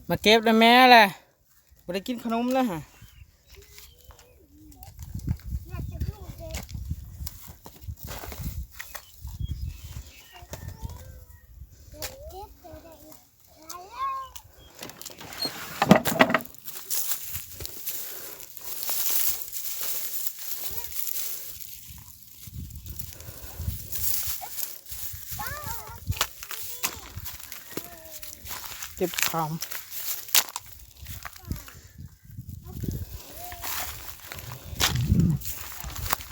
มาเก็บได้แม่แหละบ่ได้กินขนมแล้วฮะเก็บขาม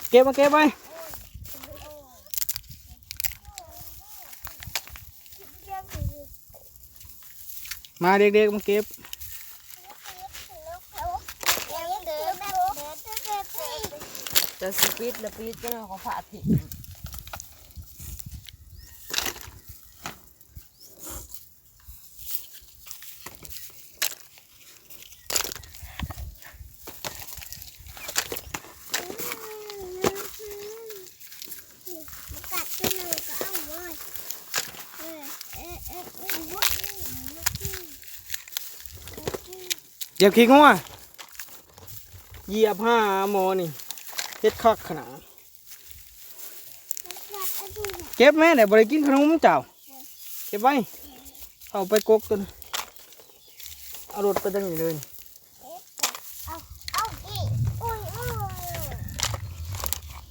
เก็บมาเก็บไปมาเด็กๆมาเก็บจะสปีดและปีดก็เลยของผ่าถิ่นเหยียบขี้งัวเหยียบห้าโมนี่เฮ็ดคักขนาดเก็บแม่แต่บริกินขนมเจ้าเก็บไว้เอาไปกกตัวนึงเอารถไปตั้งอยู่เลย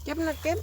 เก็บนะเก็บ